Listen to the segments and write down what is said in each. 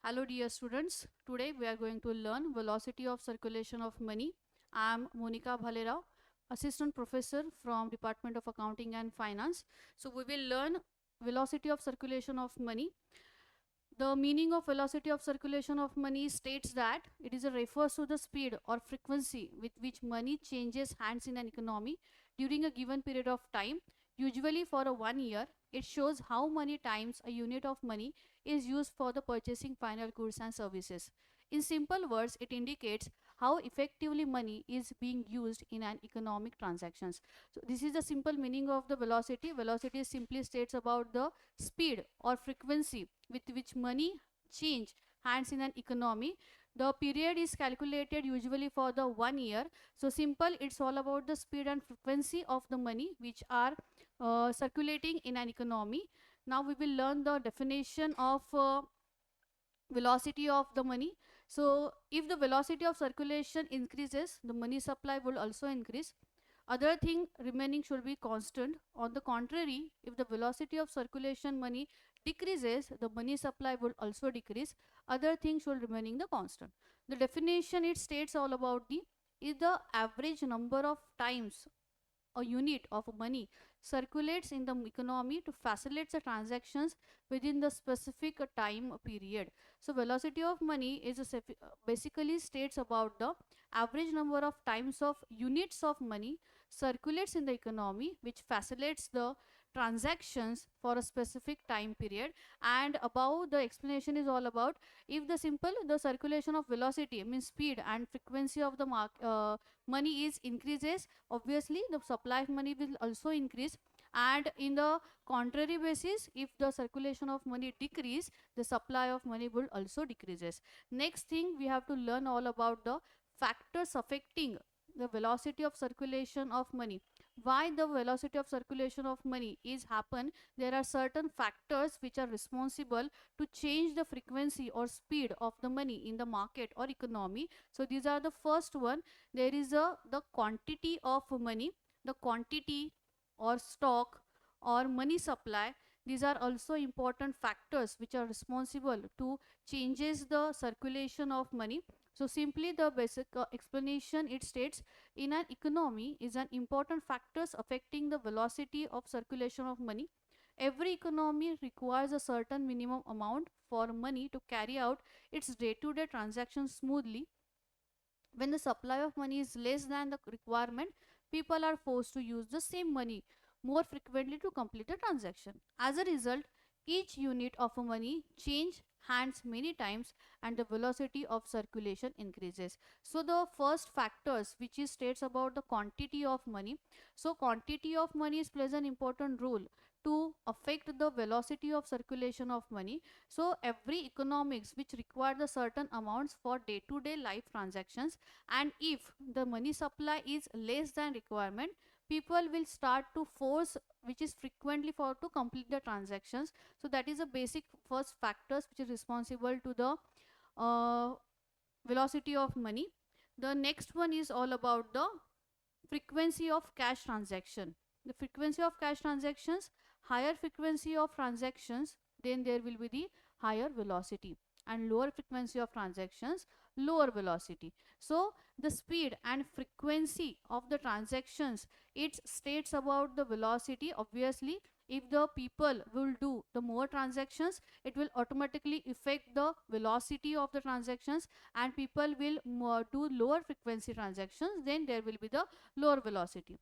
Hello dear students, today we are going to learn velocity of circulation of money. I am Monika Bhalerao, assistant professor from Department of Accounting and Finance. So we will learn velocity of circulation of money. The meaning of velocity of circulation of money states that it is a refers to the speed or frequency with which money changes hands in an economy during a given period of time, usually for a 1 year. It shows how many times a unit of money is used for the purchasing final goods and services. In simple words, it indicates how effectively money is being used in an economic transactions. So this is the simple meaning of the velocity. Velocity simply states about the speed or frequency with which money change hands in an economy. The period is calculated usually for the 1 year. So simple, it's all about the speed and frequency of the money which are circulating in an economy. Now we will learn the definition of velocity of the money. So if the velocity of circulation increases, the money supply will also increase. Other thing remaining should be constant. On the contrary, if the velocity of circulation money decreases, the money supply will also decrease. Other thing should remaining the constant. The definition it states all about the is the average number of times a unit of money circulates in the economy to facilitate the transactions within the specific time period. So velocity of money is basically states about the average number of times of units of money circulates in the economy which facilitates the transactions for a specific time period. And above the explanation is all about if the simple the circulation of velocity means speed and frequency of the money is increases, obviously the supply of money will also increase. And in the contrary basis, if the circulation of money decrease, the supply of money will also decreases. Next thing we have to learn all about the factors affecting the velocity of circulation of money. Why the velocity of circulation of money is happen? There are certain factors which are responsible to change the frequency or speed of the money in the market or economy. So these are the first one. There is the quantity of money, the quantity or stock or money supply. These are also important factors which are responsible to changes the circulation of money. So simply the basic explanation it states in an economy is an important factors affecting the velocity of circulation of money. Every economy requires a certain minimum amount for money to carry out its day-to-day transactions smoothly. When the supply of money is less than the requirement, people are forced to use the same money more frequently to complete a transaction. As a result, each unit of money change hands many times and the velocity of circulation increases. So the first factors which is states about the quantity of money. So quantity of money is plays an important role to affect the velocity of circulation of money. So every economics which require the certain amounts for day-to-day life transactions, and if the money supply is less than requirement, people will start to force which is frequently for to complete the transactions. So that is a basic first factors which is responsible to the uh, velocity of money. The next one is all about the frequency of cash transaction. The frequency of cash transactions, higher frequency of transactions, then there will be the higher velocity, and lower frequency of transactions, lower velocity. So the speed and frequency of the transactions it states about the velocity. Obviously if the people will do the more transactions, it will automatically affect the velocity of the transactions, and people will do lower frequency transactions, then there will be the lower velocity.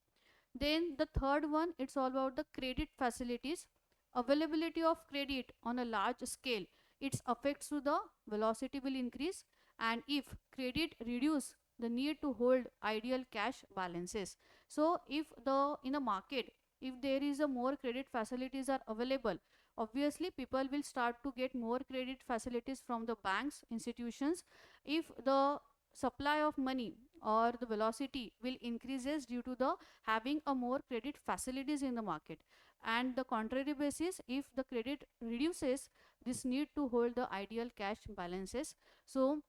Then the third one, it's all about the credit facilities. Availability of credit on a large scale, its affects to the velocity will increase. And if credit reduce, the need to hold ideal cash balances. So if the in a market, if there is a more credit facilities are available, obviously people will start to get more credit facilities from the banks, institutions. If the supply of money or the velocity will increases due to the having a more credit facilities in the market, and the contrary basis, if the credit reduces, this need to hold the ideal cash balances. So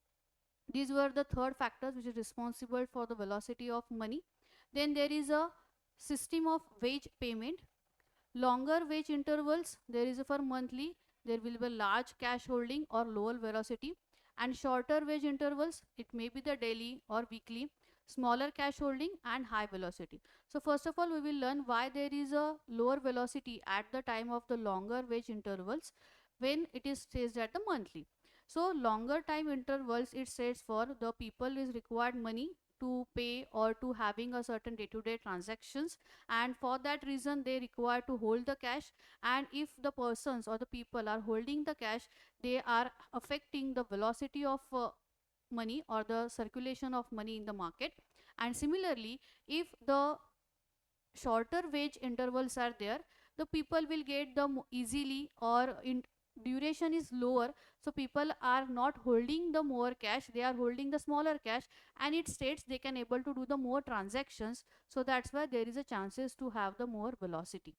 these were the third factors which is responsible for the velocity of money. Then there is a system of wage payment. Longer wage intervals, there is a for monthly, there will be large cash holding or lower velocity, and shorter wage intervals, it may be the daily or weekly, smaller cash holding and high velocity. So first of all, we will learn why there is a lower velocity at the time of the longer wage intervals when it is staged at the monthly. So longer time intervals, it says for the people is required money to pay or to having a certain day-to-day transactions, and for that reason they require to hold the cash, and if the persons or the people are holding the cash, they are affecting the velocity of money or the circulation of money in the market. And similarly, if the shorter wage intervals are there, the people will get them easily, or in duration is lower, so people are not holding the more cash, they are holding the smaller cash, and it states they can able to do the more transactions, so that's why there is a chances to have the more velocity.